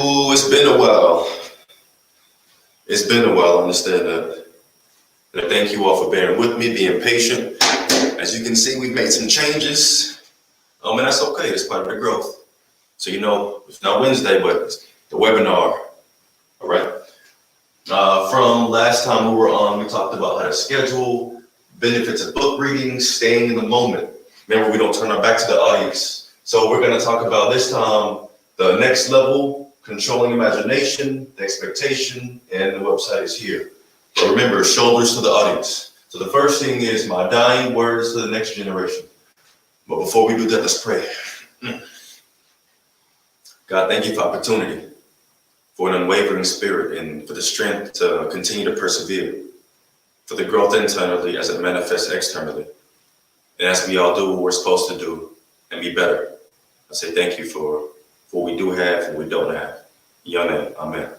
Ooh, it's been a while. It's been a while. I understand that. And I thank you all for bearing with me, being patient. As you can see, we've made some changes. And that's okay. It's part of the growth. So, it's not Wednesday, but it's the webinar. All right. From last time we were on, we talked about how to schedule, benefits of book reading, staying in the moment. Remember, we don't turn our back to the audience. So we're going to talk about this time the next level, controlling imagination, the expectation, and the website is here. But remember, shoulders to the audience. So the first thing is my dying words to the next generation. But before we do that, let's pray. God, thank you for opportunity, for an unwavering spirit, and for the strength to continue to persevere, for the growth internally as it manifests externally. And as we all do what we're supposed to do and be better, I say thank you for what we do have and we don't have. In your name, amen.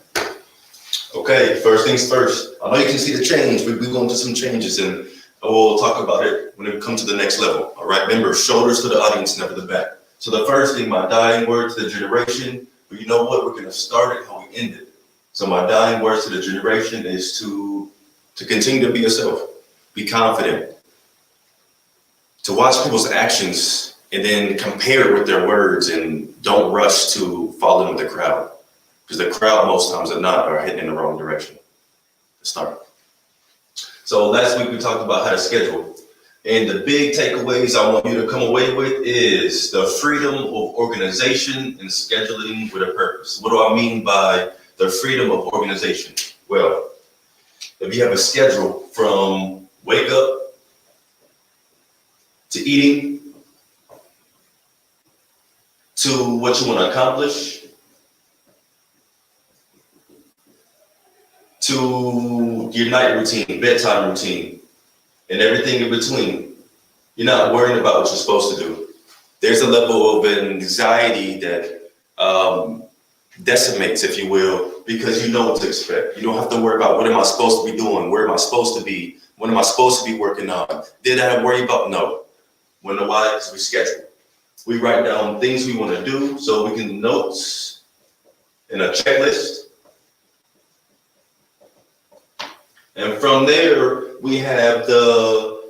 Okay, first things first. I know you can see the change. We're going through some changes and we'll talk about it when it comes to the next level. All right, remember, shoulders to the audience, never the back. So the first thing, my dying word to the generation, but you know what? We're going to start it how we end it. So my dying words to the generation is to continue to be yourself, be confident, to watch people's actions and then compare it with their words and don't rush to fall in with the crowd. Because the crowd most times are heading in the wrong direction. Let's start. So last week we talked about how to schedule. And the big takeaways I want you to come away with is the freedom of organization and scheduling with a purpose. What do I mean by the freedom of organization? Well, if you have a schedule from wake up to eating, to what you want to accomplish, to your night routine, bedtime routine, and everything in between, you're not worrying about what you're supposed to do. There's a level of anxiety that decimates, if you will, because you know what to expect. You don't have to worry about what am I supposed to be doing? Where am I supposed to be? What am I supposed to be working on? Did I worry about? No. Wanna know why? Because we schedule. We write down things we want to do so we can notes in a checklist. And from there, we have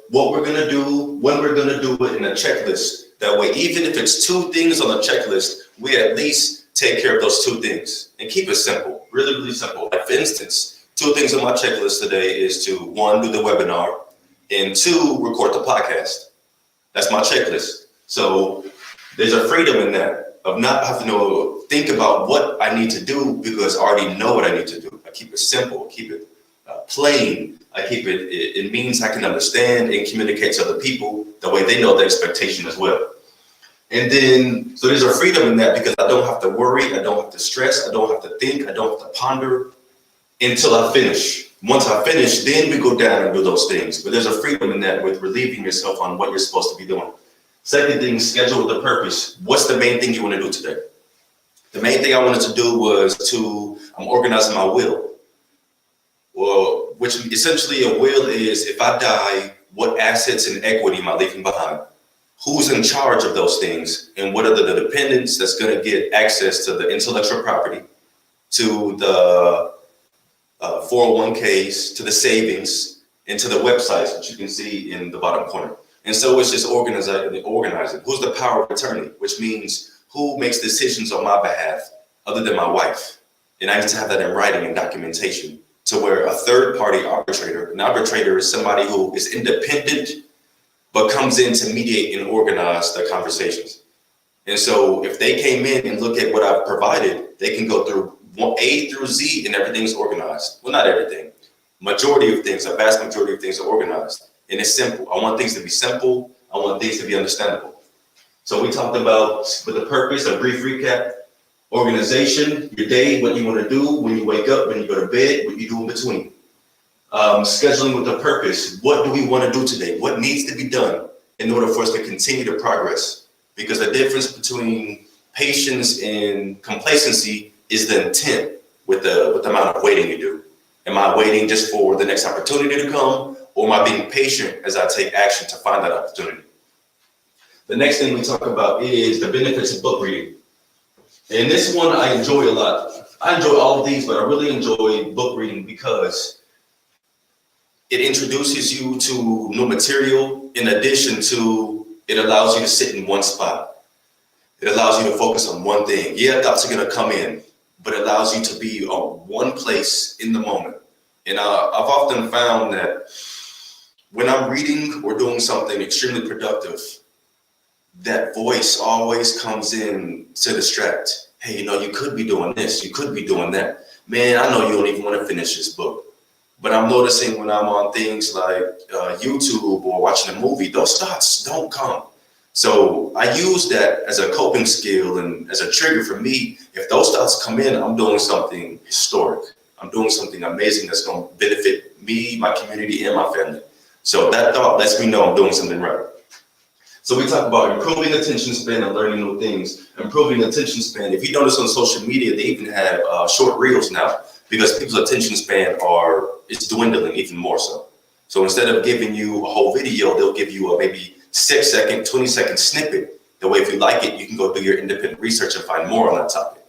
what we're gonna do, when we're gonna do it in a checklist. That way, even if it's two things on the checklist, we at least take care of those two things and keep it simple, really, really simple. Like for instance, two things on my checklist today is to one, do the webinar, and two, record the podcast. That's my checklist. So there's a freedom in that of not having to think about what I need to do because I already know what I need to do. I keep it simple, keep it plain. I keep it means I can understand and communicate to other people the way they know the expectation as well. And then, so there's a freedom in that because I don't have to worry, I don't have to stress, I don't have to think, I don't have to ponder until I finish. Once I finish, then we go down and do those things. But there's a freedom in that with relieving yourself on what you're supposed to be doing. Second thing, schedule with a purpose. What's the main thing you want to do today? The main thing I wanted to do was I'm organizing my will. Well, which essentially a will is if I die, what assets and equity am I leaving behind? Who's in charge of those things? And what are the dependents that's going to get access to the intellectual property, to the 401ks, to the savings, and to the websites, which you can see in the bottom corner. And so it's just organizing. Who's the power of attorney, which means who makes decisions on my behalf other than my wife? And I need to have that in writing and documentation to where a third party arbitrator, an arbitrator is somebody who is independent, but comes in to mediate and organize the conversations. And so if they came in and look at what I've provided, they can go through A through Z and everything's organized. Well, not everything. Majority of things, a vast majority of things are organized. And it's simple. I want things to be simple. I want things to be understandable. So we talked about with the purpose, a brief recap, organization, your day, what you want to do when you wake up, when you go to bed, what you do in between. Scheduling with a purpose. What do we want to do today? What needs to be done in order for us to continue to progress? Because the difference between patience and complacency is the intent with the amount of waiting you do. Am I waiting just for the next opportunity to come? Or am I being patient as I take action to find that opportunity? The next thing we talk about is the benefits of book reading. And this one I enjoy a lot. I enjoy all of these, but I really enjoy book reading because it introduces you to new material. In addition to, it allows you to sit in one spot. It allows you to focus on one thing. Yeah, thoughts are going to come in, but it allows you to be on one place in the moment. And I've often found that when I'm reading or doing something extremely productive, that voice always comes in to distract. Hey, you could be doing this, you could be doing that. Man, I know you don't even want to finish this book. But I'm noticing when I'm on things like YouTube or watching a movie, those thoughts don't come. So I use that as a coping skill and as a trigger for me. If those thoughts come in, I'm doing something historic. I'm doing something amazing that's going to benefit me, my community, and my family. So that thought lets me know I'm doing something right. So we talk about improving attention span and learning new things. Improving attention span. If you notice on social media, they even have short reels now because people's attention span is dwindling even more so. So instead of giving you a whole video, they'll give you a maybe 6-second, 20-second snippet. That way, if you like it, you can go do your independent research and find more on that topic.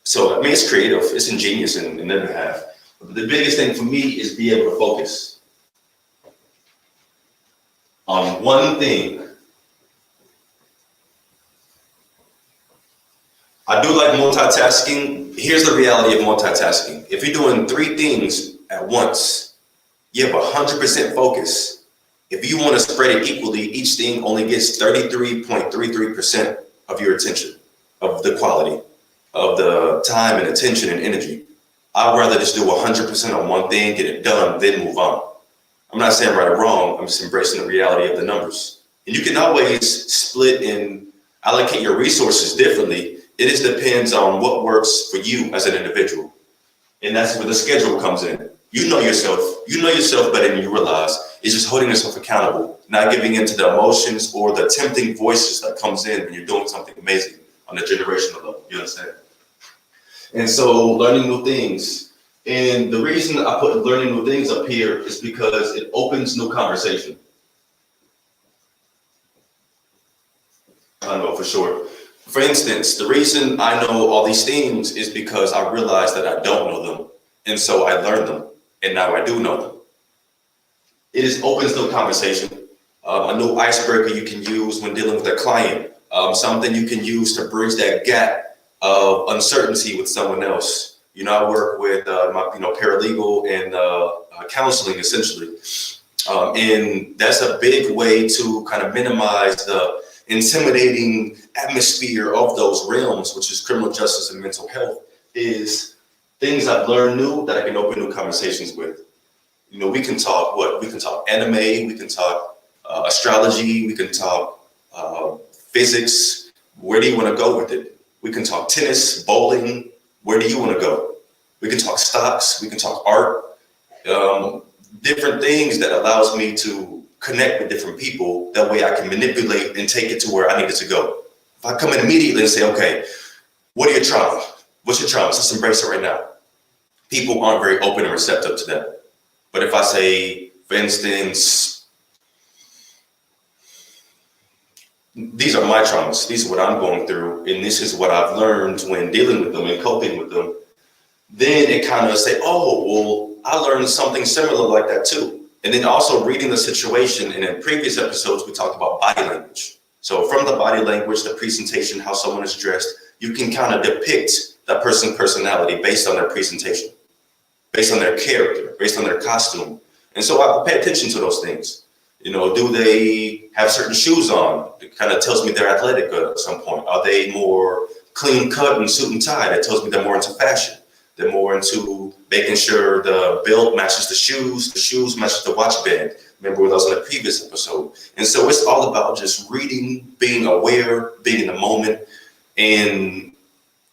So, it's creative, it's ingenious in their behalf. But the biggest thing for me is be able to focus on one thing. I do like multitasking. Here's the reality of multitasking. If you're doing 3 things at once, you have 100% focus. If you want to spread it equally, each thing only gets 33.33% of your attention, of the quality, of the time and attention and energy. I'd rather just do 100% on one thing, get it done, then move on. I'm not saying right or wrong. I'm just embracing the reality of the numbers. And you can always split and allocate your resources differently. It just depends on what works for you as an individual. And that's where the schedule comes in. You know yourself better than you realize. It's just holding yourself accountable, not giving in to the emotions or the tempting voices that comes in when you're doing something amazing on a generational level. You understand? And so learning new things. And the reason I put learning new things up here is because it opens new conversation. I know for sure. For instance, the reason I know all these things is because I realized that I don't know them. And so I learned them. And now I do know them. It opens new conversation, a new icebreaker you can use when dealing with a client, something you can use to bridge that gap of uncertainty with someone else. I work with my paralegal and counseling essentially, and that's a big way to kind of minimize the intimidating atmosphere of those realms, which is criminal justice and mental health, is things I've learned new that I can open new conversations with. We can talk we can talk anime, we can talk astrology, we can talk physics. Where do you want to go with it? We can talk tennis, bowling. Where do you want to go? We can talk stocks, we can talk art, different things that allows me to connect with different people. That way I can manipulate and take it to where I need it to go. If I come in immediately and say, okay, what are your traumas? What's your traumas? Let's embrace it right now. People aren't very open and receptive to that. But if I say, for instance, these are my traumas, these are what I'm going through, and this is what I've learned when dealing with them and coping with them, then it kind of say, oh, well, I learned something similar like that too. And then also reading the situation, and in previous episodes, we talked about body language. So from the body language, the presentation, how someone is dressed, you can kind of depict that person's personality based on their presentation, based on their character, based on their costume. And so I pay attention to those things. Do they have certain shoes on? It kind of tells me they're athletic at some point. Are they more clean cut and suit and tie? That tells me they're more into fashion. They're more into making sure the belt matches the shoes matches the watch band. Remember that was in the previous episode. And so it's all about just reading, being aware, being in the moment, and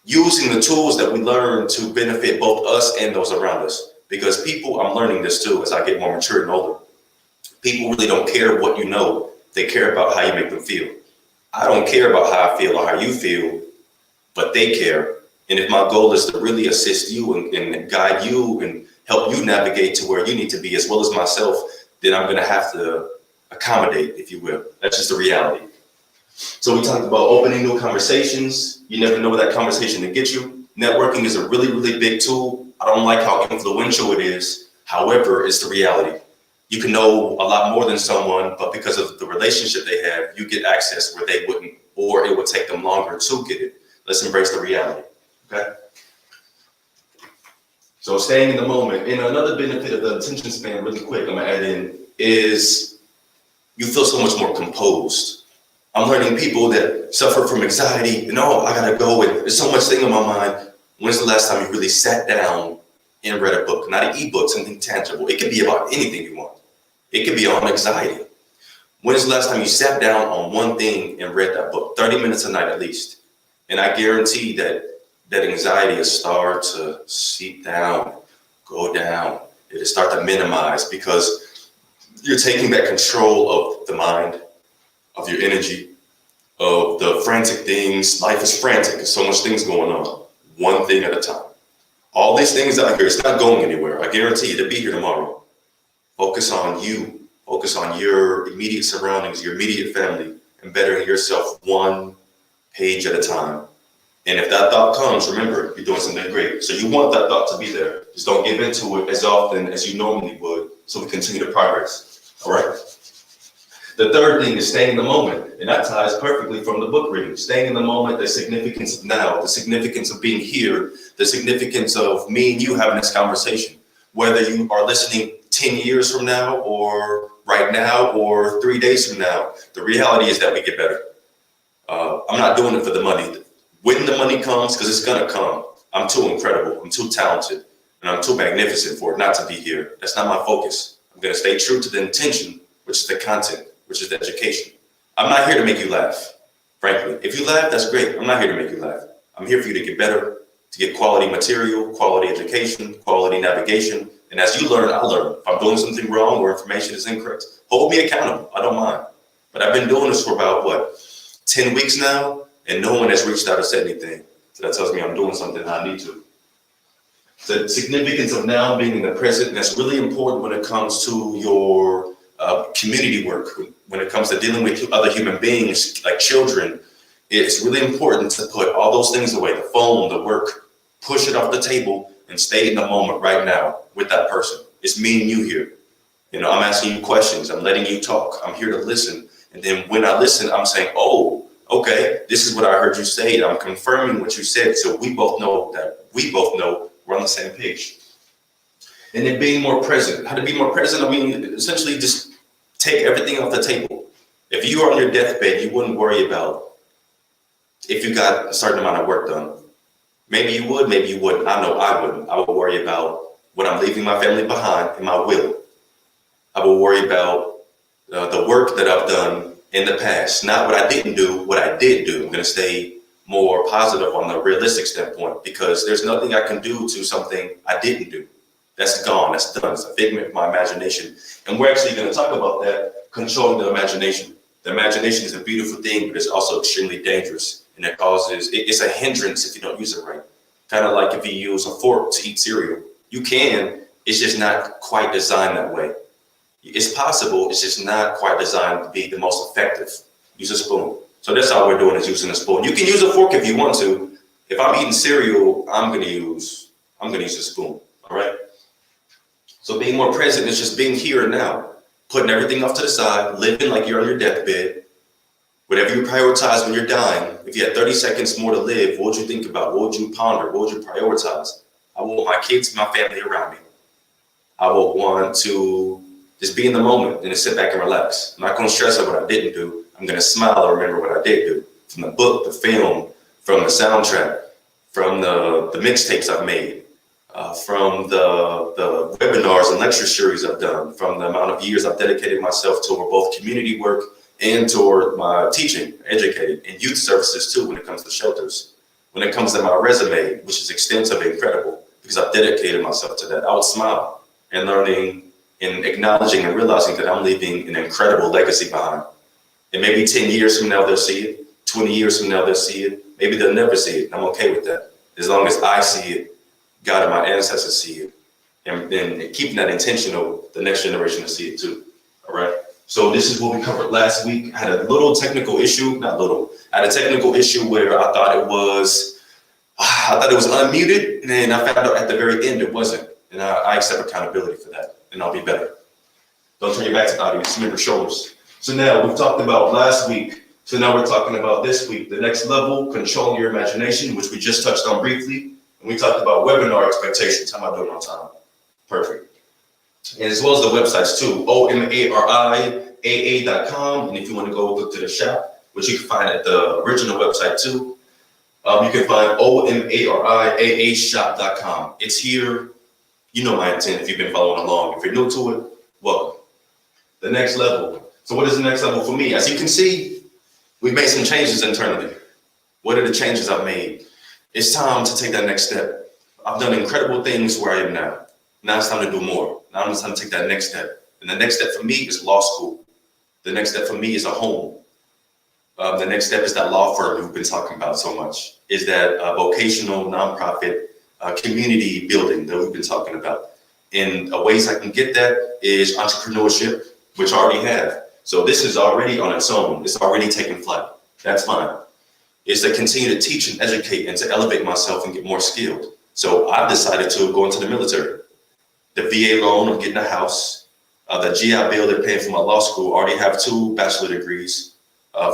using the tools that we learn to benefit both us and those around us. Because people, I'm learning this too as I get more mature and older, people really don't care what you know. They care about how you make them feel. I don't care about how I feel or how you feel, but they care. And if my goal is to really assist you and guide you and help you navigate to where you need to be, as well as myself, then I'm going to have to accommodate, if you will. That's just the reality. So we talked about opening new conversations. You never know where that conversation will get you. Networking is a really, really big tool. I don't like how influential it is. However, it's the reality. You can know a lot more than someone, but because of the relationship they have, you get access where they wouldn't, or it would take them longer to get it. Let's embrace the reality, okay? So staying in the moment. And another benefit of the attention span, really quick, I'm gonna add in, is you feel so much more composed. I'm learning people that suffer from anxiety, and oh, I gotta go, and there's so much thing on my mind. When's the last time you really sat down and read a book? Not an ebook, something tangible. It could be about anything you want. It could be on anxiety. When's the last time you sat down on one thing and read that book? 30 minutes a night at least. And I guarantee that anxiety will start to seep down, go down. It'll start to minimize because you're taking back control of the mind, of your energy, of the frantic things. Life is frantic. There's so much things going on. One thing at a time. All these things out here, it's not going anywhere. I guarantee you, it'll be here tomorrow. Focus on you. Focus on your immediate surroundings, your immediate family, and bettering yourself one page at a time. And if that thought comes, remember, you're doing something great. So you want that thought to be there. Just don't give into it as often as you normally would, so we continue to progress. All right? The third thing is staying in the moment, and that ties perfectly from the book reading. Staying in the moment, the significance of now, the significance of being here, the significance of me and you having this conversation. Whether you are listening 10 years from now, or right now, or 3 days from now, the reality is that we get better. I'm not doing it for the money. When the money comes, because it's gonna come, I'm too incredible, I'm too talented, and I'm too magnificent for it not to be here. That's not my focus. I'm gonna stay true to the intention, which is the content, which is the education. I'm not here to make you laugh, frankly. If you laugh, that's great. I'm not here to make you laugh. I'm here for you to get better, to get quality material, quality education, quality navigation. And as you learn, I learn. If I'm doing something wrong or information is incorrect, hold me accountable. I don't mind. But I've been doing this for about, 10 weeks now, and no one has reached out or said anything. So that tells me I'm doing something I need to. The significance of now being in the present, and that's really important when it comes to your community work, when it comes to dealing with other human beings like children. It's really important to put all those things away, the phone, the work, push it off the table and stay in the moment right now with that person. It's me and you here. I'm asking you questions. I'm letting you talk. I'm here to listen. And then when I listen, I'm saying, oh, okay, this is what I heard you say. I'm confirming what you said. So we both know we're on the same page. And then being more present. How to be more present? I mean, essentially just take everything off the table. If you are on your deathbed, you wouldn't worry about if you got a certain amount of work done. Maybe you would, maybe you wouldn't. I know I wouldn't. I would worry about what I'm leaving my family behind in my will. I would worry about the work that I've done in the past, not what I didn't do, what I did do. I'm going to stay more positive on the realistic standpoint, because there's nothing I can do to something I didn't do. That's gone, that's done, it's a figment of my imagination. And we're actually going to talk about that, controlling the imagination. The imagination is a beautiful thing, but it's also extremely dangerous. And it's a hindrance if you don't use it right. Kind of like if you use a fork to eat cereal. You can, it's just not quite designed that way. It's possible, it's just not quite designed to be the most effective. Use a spoon. So that's all we're doing, is using a spoon. You can use a fork if you want to. If I'm eating cereal, I'm gonna use a spoon, all right? So being more present is just being here and now, putting everything off to the side, living like you're on your deathbed. Whatever you prioritize when you're dying, if you had 30 seconds more to live, what would you think about? What would you ponder? What would you prioritize? I want my kids, my family around me. I would want to just be in the moment and just sit back and relax. I'm not going to stress out what I didn't do. I'm going to smile and remember what I did do. From the book, the film, from the soundtrack, from the mixtapes I've made, from the webinars and lecture series I've done, from the amount of years I've dedicated myself toward both community work and toward my teaching, educating, and youth services too, when it comes to shelters. When it comes to my resume, which is extensive and incredible, because I've dedicated myself to that, I would smile and learning and acknowledging and realizing that I'm leaving an incredible legacy behind. And maybe 10 years from now, they'll see it. 20 years from now, they'll see it. Maybe they'll never see it. I'm okay with that. As long as I see it, God and my ancestors see it. And then keeping that intentional, the next generation will see it too. All right. So this is what we covered last week. I had a little technical issue, not little. I had a technical issue where I thought it was unmuted, and then I found out at the very end it wasn't. And I accept accountability for that, and I'll be better. Don't turn your back to the audience, remember shoulders. So now we've talked about last week. So now we're talking about this week, the next level, controlling your imagination, which we just touched on briefly. And we talked about webinar expectations. How am I doing on time? Perfect. And as well as the websites too, omariaa.com. And if you want to go look to the shop, which you can find at the original website too, you can find omariaashop.com. It's here. You know my intent if you've been following along. If you're new to it, welcome. The next level. So what is the next level for me? As you can see, we've made some changes internally. What are the changes I've made? It's time to take that next step. I've done incredible things where I am now. Now it's time to do more. Now it's time to take that next step. And the next step for me is law school. The next step for me is a home. The next step is that law firm we've been talking about so much. Is that vocational nonprofit community building that we've been talking about. And ways I can get that is entrepreneurship, which I already have. So this is already on its own. It's already taking flight. That's fine. It's to continue to teach and educate and to elevate myself and get more skilled. So I've decided to go into the military. The VA loan of getting a house, the GI Bill they're paying for my law school, I already have 2 bachelor degrees.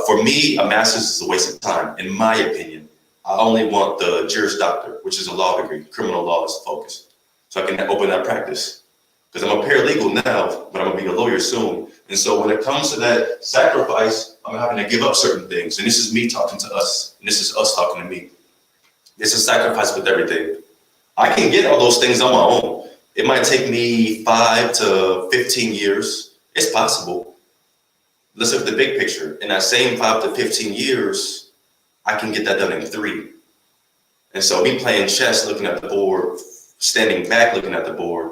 For me, a master's is a waste of time, in my opinion. I only want the Juris Doctor, which is a law degree, criminal law is focused. So I can open that practice. Because I'm a paralegal now, but I'm gonna be a lawyer soon. And so when it comes to that sacrifice, I'm having to give up certain things. And this is me talking to us, and this is us talking to me. It's a sacrifice with everything. I can get all those things on my own. It might take me 5 to 15 years. It's possible. Let's look at the big picture. In that same 5 to 15 years, I can get that done in 3. And so me playing chess, looking at the board, standing back, looking at the board,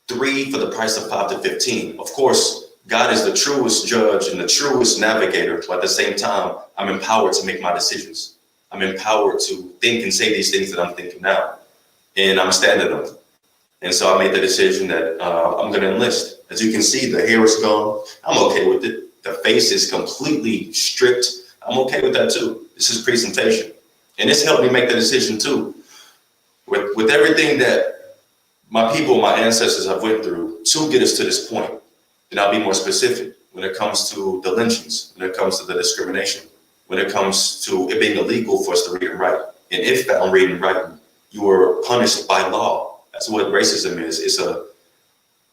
3 for the price of 5 to 15. Of course, God is the truest judge and the truest navigator, but at the same time, I'm empowered to make my decisions. I'm empowered to think and say these things that I'm thinking now, and I'm standing on them. And so I made the decision that I'm going to enlist. As you can see, the hair is gone. I'm okay with it. The face is completely stripped. I'm okay with that too. This is presentation. And this helped me make the decision too. With everything that my people, my ancestors have went through to get us to this point, and I'll be more specific when it comes to the lynchings, when it comes to the discrimination, when it comes to it being illegal for us to read and write. And if found reading and writing, you are punished by law. That's what racism is. It's a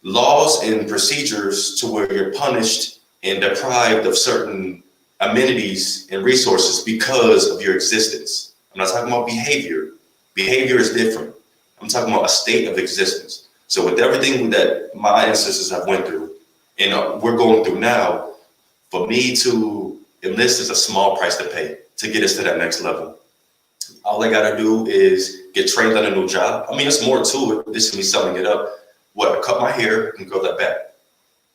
laws and procedures to where you're punished and deprived of certain amenities and resources because of your existence. I'm not talking about behavior. Behavior is different. I'm talking about a state of existence. So with everything that my ancestors have went through and we're going through now, for me to enlist is a small price to pay to get us to that next level. All I gotta do is get trained on a new job. I mean, there's more to it. This is me summing it up. What, I cut my hair and grow that back.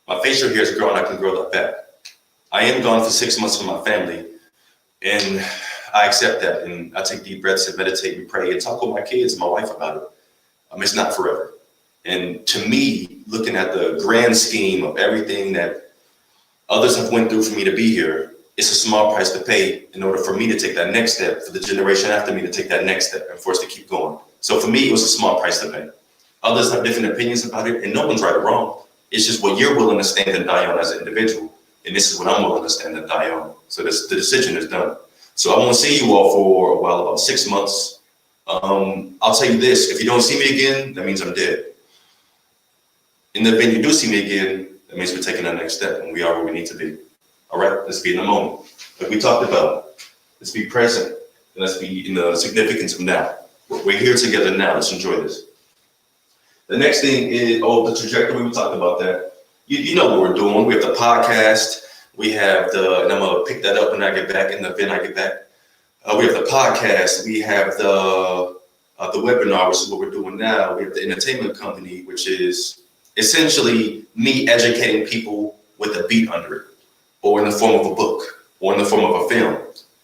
My facial hair is growing, I can grow that back. I am gone for 6 months from my family, and I accept that. And I take deep breaths and meditate and pray and talk with my kids and my wife about it. It's not forever. And to me, looking at the grand scheme of everything that others have went through for me to be here, it's a small price to pay in order for me to take that next step, for the generation after me to take that next step and for us to keep going. So for me, it was a small price to pay. Others have different opinions about it, and no one's right or wrong. It's just what you're willing to stand and die on as an individual. And this is what I'm willing to stand and die on. So the decision is done. So I won't see you all for a while, about 6 months. I'll tell you this, if you don't see me again, that means I'm dead. In the event you do see me again, that means we're taking our next step and we are where we need to be. All right, let's be in the moment. Like we talked about, let's be present and let's be in the significance of now. We're here together now, let's enjoy this. The next thing is, the trajectory, we talked about that. You know what we're doing. We have the podcast. We have and I'm gonna pick that up when I get back, in the event I get back. We have the podcast. We have the webinar, which is what we're doing now. We have the entertainment company, which is essentially me educating people with a beat under it, or in the form of a book, or in the form of a film,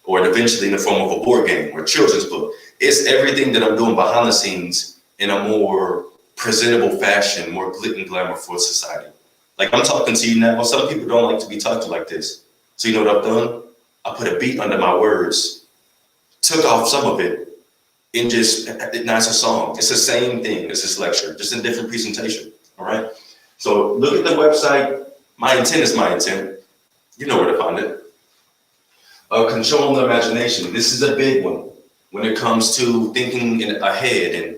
or eventually in the form of a board game or a children's book. It's everything that I'm doing behind the scenes in a more presentable fashion, more glitz and glamour for society. Like I'm talking to you now. Some people don't like to be talked to like this. So you know what I've done? I put a beat under my words, took off some of it, and just now it's a song. It's the same thing as this lecture, just a different presentation. All right. So look at the website. My intent is my intent. You know where to find it. Controlling the imagination. This is a big one when it comes to thinking ahead. And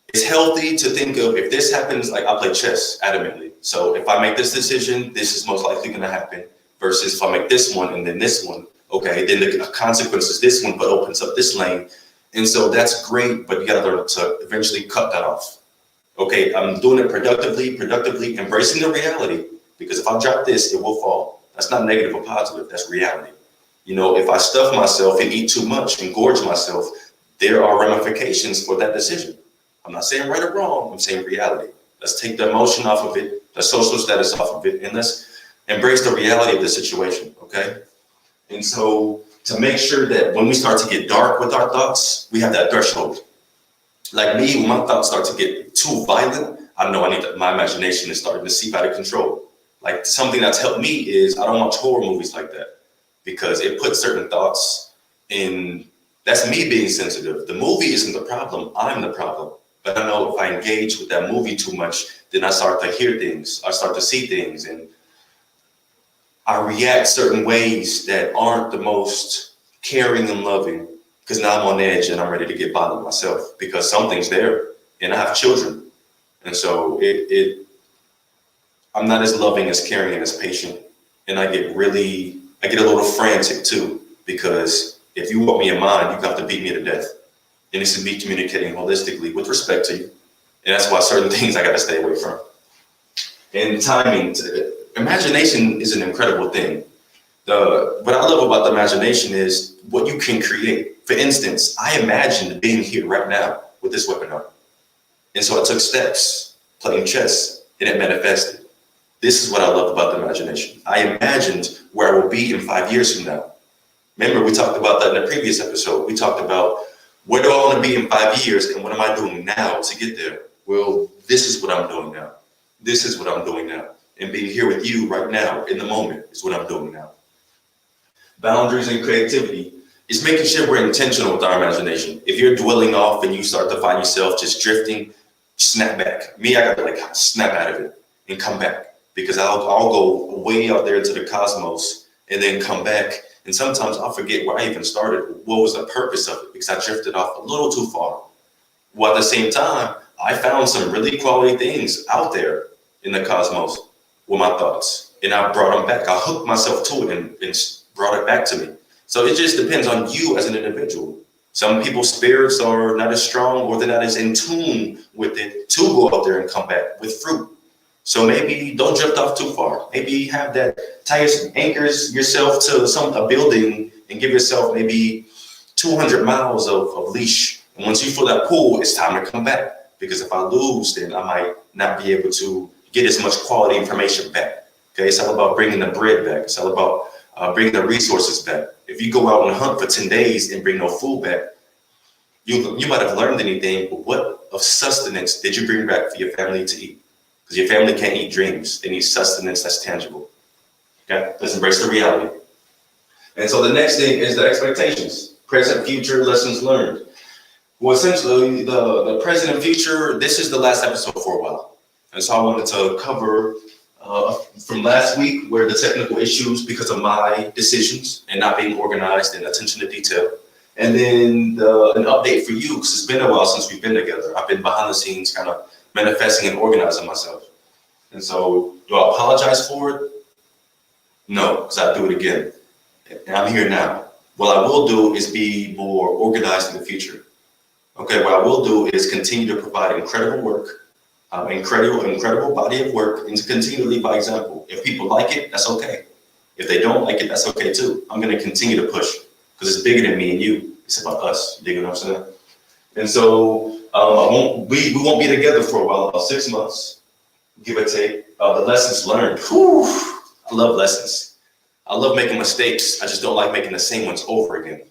it's healthy to think of, if this happens, like I play chess adamantly. So if I make this decision, this is most likely going to happen. Versus if I make this one and then this one, okay, then the consequence is this one, but opens up this lane. And so that's great, but you got to learn to eventually cut that off. Okay, I'm doing it productively, embracing the reality. Because if I drop this, it will fall. That's not negative or positive, that's reality. You know, if I stuff myself and eat too much and gorge myself, there are ramifications for that decision. I'm not saying right or wrong, I'm saying reality. Let's take the emotion off of it, the social status off of it, and let's embrace the reality of the situation, okay? And so to make sure that when we start to get dark with our thoughts, we have that threshold. Like me, when my thoughts start to get too violent, I know my imagination is starting to seep out of control. Like something that's helped me is I don't watch horror movies like that because it puts certain thoughts in. That's me being sensitive. The movie isn't the problem, I'm the problem. But I know if I engage with that movie too much, then I start to hear things, I start to see things, and I react certain ways that aren't the most caring and loving, because now I'm on edge and I'm ready to get violent myself because something's there and I have children. And so I'm not as loving, as caring, and as patient. And I get a little frantic too, because if you want me in mind, you have to beat me to death. And this is me communicating holistically with respect to you. And that's why certain things I got to stay away from. And timing, imagination is an incredible thing. What I love about the imagination is what you can create. For instance, I imagined being here right now with this webinar. And so I took steps, playing chess, and it manifested. This is what I love about the imagination. I imagined where I will be in 5 years from now. Remember, we talked about that in the previous episode. We talked about where do I want to be in 5 years and what am I doing now to get there? Well, this is what I'm doing now. This is what I'm doing now. And being here with you right now in the moment is what I'm doing now. Boundaries and creativity is making sure we're intentional with our imagination. If you're dwelling off and you start to find yourself just drifting, snap back. Me, I gotta snap out of it and come back, because I'll go way out there into the cosmos and then come back. And sometimes I'll forget where I even started. What was the purpose of it? Because I drifted off a little too far. While at the same time, I found some really quality things out there in the cosmos with my thoughts. And I brought them back. I hooked myself to it and brought it back to me. So it just depends on you as an individual. Some people's spirits are not as strong, or they're not as in tune with it to go out there and come back with fruit. So maybe don't drift off too far. Maybe have that, anchors yourself to a building and give yourself maybe 200 miles of leash. And once you feel that pull, it's time to come back. Because if I lose, then I might not be able to get as much quality information back. Okay, it's all about bringing the bread back. It's all about bringing the resources back. If you go out and hunt for 10 days and bring no food back, you might have learned anything, but what of sustenance did you bring back for your family to eat? Because your family can't eat dreams. They need sustenance that's tangible. Okay, let's embrace the reality. And so the next thing is the expectations. Present, future, lessons learned. Well, essentially, the present and future, this is the last episode for a while. And so I wanted to cover from last week, where the technical issues because of my decisions and not being organized and attention to detail. And then an update for you, because it's been a while since we've been together. I've been behind the scenes kind of manifesting and organizing myself. And so do I apologize for it? No, because I do it again. And I'm here now. What I will do is be more organized in the future. Okay, what I will do is continue to provide incredible work, incredible body of work, and to continue to lead by example. If people like it, that's okay. If they don't like it, that's okay too. I'm going to continue to push, because it's bigger than me and you. It's about us. You dig what I'm saying? And so we won't be together for a while, about 6 months, give or take. The lessons learned. Whew, I love lessons. I love making mistakes. I just don't like making the same ones over again.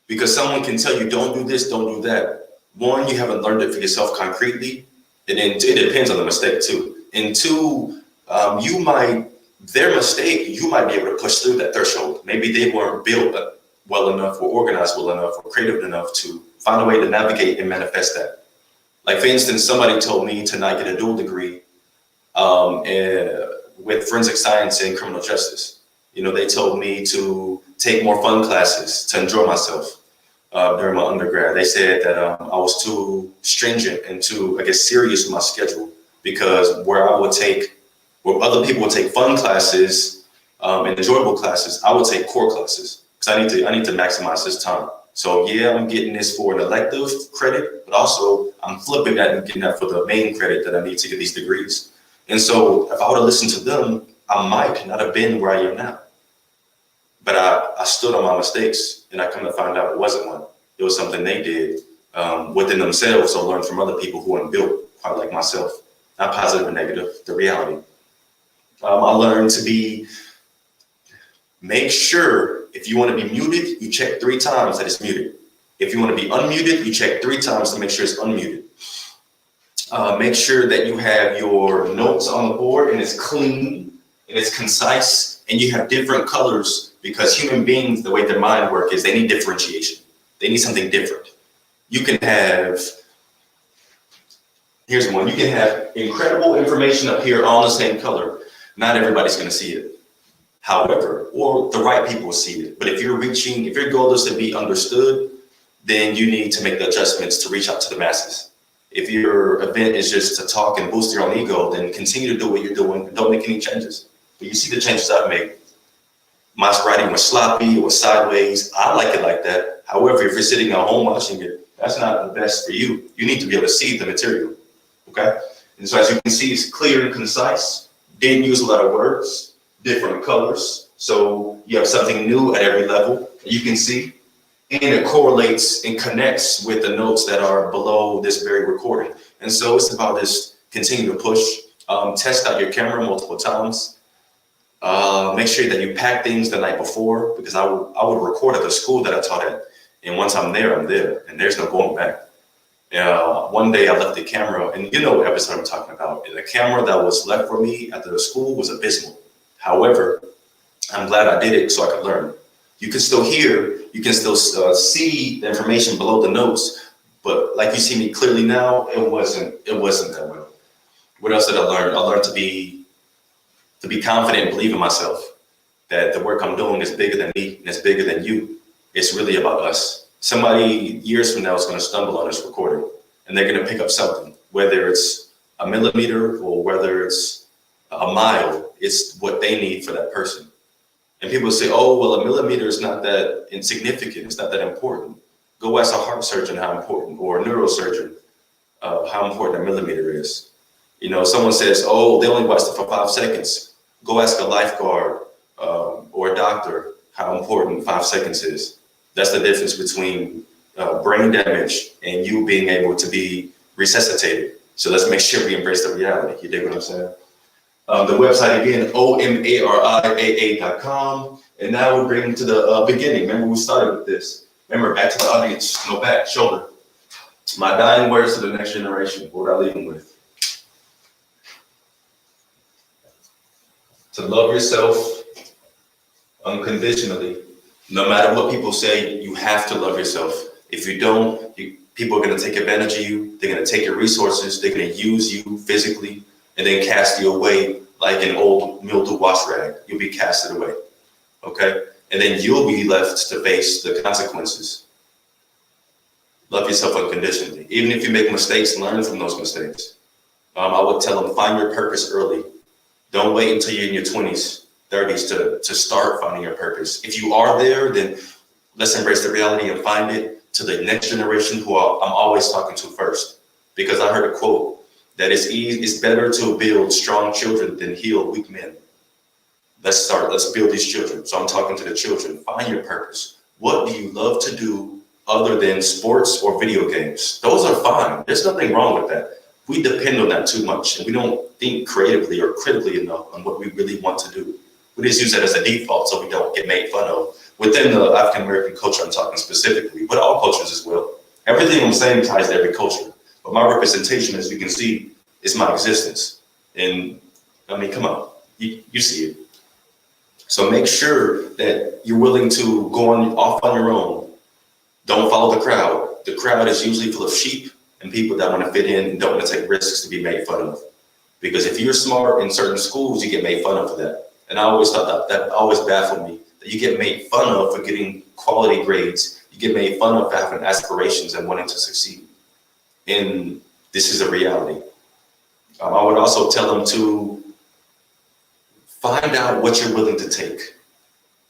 Because someone can tell you, don't do this, don't do that. One, you haven't learned it for yourself concretely. And then it depends on the mistake too. And two, their mistake, you might be able to push through that threshold. Maybe they weren't built well enough or organized well enough or creative enough to find a way to navigate and manifest that. Like, for instance, somebody told me to not get a dual degree with forensic science and criminal justice. They told me to take more fun classes to enjoy myself during my undergrad. They said that I was too stringent and too, serious with my schedule, because where other people would take fun classes and enjoyable classes, I would take core classes, because I need to maximize this time. So yeah, I'm getting this for an elective credit, but also I'm flipping that and getting that for the main credit that I need to get these degrees. And so if I would have listened to them, I might not have been where I am now. But I stood on my mistakes, and I come to find out it wasn't one. It was something they did within themselves, or learned from other people who weren't built quite like myself. Not positive or negative, the reality. I learned to make sure if you want to be muted, you check 3 times that it's muted. If you want to be unmuted, you check 3 times to make sure it's unmuted. Make sure that you have your notes on the board and it's clean and it's concise and you have different colors, because human beings, the way their mind works is they need differentiation. They need something different. You can have, here's one, you can have incredible information up here all in the same color. Not everybody's going to see it. However, or the right people will see it. But if your goal is to be understood, then you need to make the adjustments to reach out to the masses. If your event is just to talk and boost your own ego, then continue to do what you're doing and don't make any changes. But you see the changes I've made. My writing was sloppy, it was sideways. I like it like that. However, if you're sitting at home watching it, that's not the best for you. You need to be able to see the material, okay? And so as you can see, it's clear and concise. Didn't use a lot of words, different colors. So you have something new at every level you can see. And it correlates and connects with the notes that are below this very recording. And so it's about this continue to push, test out your camera multiple times. Make sure that you pack things the night before, because I would record at the school that I taught at. And once I'm there, and there's no going back. One day I left the camera, and you know what episode I'm talking about. The camera that was left for me at the school was abysmal. However, I'm glad I did it so I could learn. You can still hear, you can still see the information below the notes, but like you see me clearly now, it wasn't that well. What else did I learn? I learned to be confident and believe in myself, that the work I'm doing is bigger than me and it's bigger than you. It's really about us. Somebody years from now is going to stumble on this recording and they're going to pick up something, whether it's a millimeter or whether it's a mile. It's what they need for that person. And people say, oh, well, a millimeter is not that insignificant. It's not that important. Go ask a heart surgeon how important, or a neurosurgeon how important a millimeter is. Someone says, oh, they only watched it for 5 seconds. Go ask a lifeguard or a doctor how important 5 seconds is. That's the difference between brain damage and you being able to be resuscitated. So let's make sure we embrace the reality. You dig what I'm saying? The website again, omariaa.com. And now we're bringing to the beginning. Remember, we started with this. Remember, back to the audience, no back, shoulder. My dying words to the next generation. What would I leave them with? To love yourself unconditionally. No matter what people say, you have to love yourself. If you don't, people are going to take advantage of you. They're going to take your resources. They're going to use you physically and then cast you away like an old mildew wash rag. You'll be casted away, okay? And then you'll be left to face the consequences. Love yourself unconditionally. Even if you make mistakes, learn from those mistakes. I would tell them, find your purpose early. Don't wait until you're in your 20s, 30s to start finding your purpose. If you are there, then let's embrace the reality and find it to the next generation, who I'm always talking to first. Because I heard a quote that it's better to build strong children than heal weak men. Let's build these children. So I'm talking to the children. Find your purpose. What do you love to do other than sports or video games? Those are fine. There's nothing wrong with that. We depend on that too much, and we don't think creatively or critically enough on what we really want to do. We just use that as a default so we don't get made fun of. Within the African American culture, I'm talking specifically, but all cultures as well. Everything I'm saying ties to every culture. But my representation, as you can see, is my existence. And I mean, come on, you see it. So make sure that you're willing to go off on your own. Don't follow the crowd. The crowd is usually full of sheep and people that want to fit in and don't want to take risks to be made fun of. Because if you're smart in certain schools, you get made fun of for that. And I always thought that always baffled me, that you get made fun of for getting quality grades. You get made fun of for having aspirations and wanting to succeed. And this is a reality. I would also tell them to find out what you're willing to take.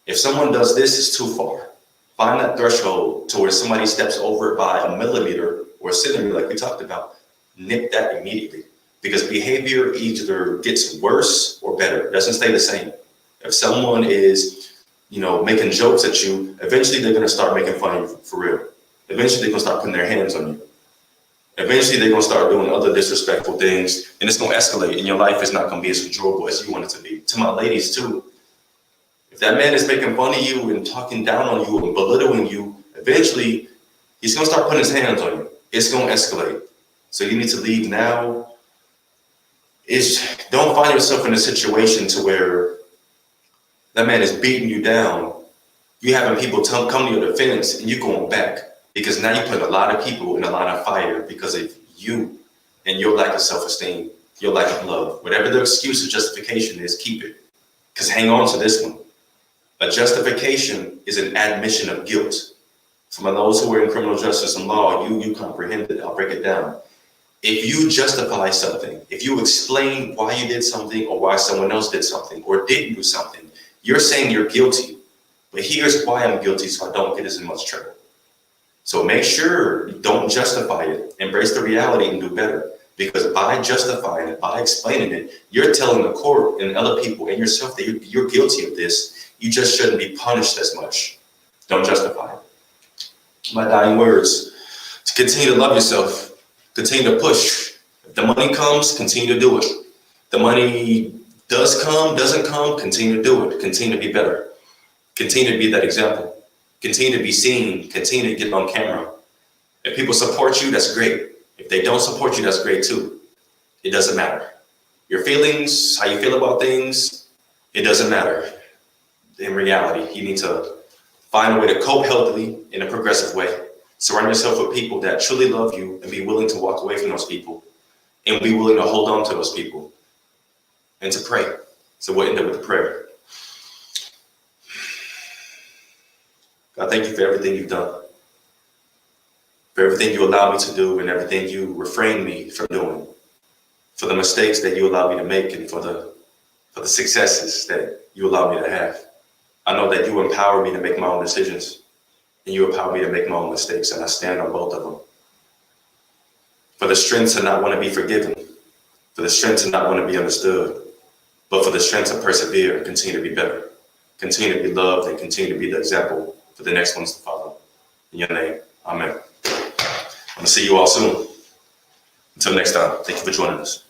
If someone does this, it's too far. Find that threshold to where somebody steps over it by a millimeter or a centimeter, like we talked about. Nip that immediately, because behavior either gets worse or better. It doesn't stay the same. If someone is, making jokes at you, eventually they're going to start making fun of you for real. Eventually they're going to start putting their hands on you. Eventually they're going to start doing other disrespectful things, and it's going to escalate, and your life is not going to be as enjoyable as you want it to be. To my ladies too, if that man is making fun of you and talking down on you and belittling you, eventually he's going to start putting his hands on you. It's going to escalate. So you need to leave now. Don't find yourself in a situation to where that man is beating you down. You having people come to your defense and you going back, because now you put a lot of people in a line of fire because of you and your lack of self-esteem, your lack of love. Whatever the excuse or justification is, keep it. Because hang on to this one. A justification is an admission of guilt. For those who are in criminal justice and law, you comprehend it. I'll break it down. If you justify something, if you explain why you did something or why someone else did something or didn't do something, you're saying you're guilty. But here's why I'm guilty, so I don't get as much trouble. So make sure you don't justify it. Embrace the reality and do better. Because by justifying it, by explaining it, you're telling the court and other people and yourself that you're guilty of this. You just shouldn't be punished as much. Don't justify it. My dying words: to continue to love yourself, continue to push. If the money comes, continue to do it. The money doesn't come, continue to do it. Continue to be better. Continue to be that example. Continue to be seen. Continue to get on camera. If people support you, that's great. If they don't support you, that's great too. It doesn't matter. Your feelings, how you feel about things, it doesn't matter. In reality, you need to find a way to cope healthily in a progressive way. Surround yourself with people that truly love you and be willing to walk away from those people and be willing to hold on to those people and to pray. So we'll end up with a prayer. God, thank you for everything you've done, for everything you allowed me to do and everything you refrained me from doing, for the mistakes that you allowed me to make and for the successes that you allowed me to have. I know that you empower me to make my own decisions and you empower me to make my own mistakes, and I stand on both of them. For the strength to not want to be forgiven, for the strength to not want to be understood, but for the strength to persevere and continue to be better, continue to be loved, and continue to be the example for the next ones to follow. In your name, amen. I'm going to see you all soon. Until next time, thank you for joining us.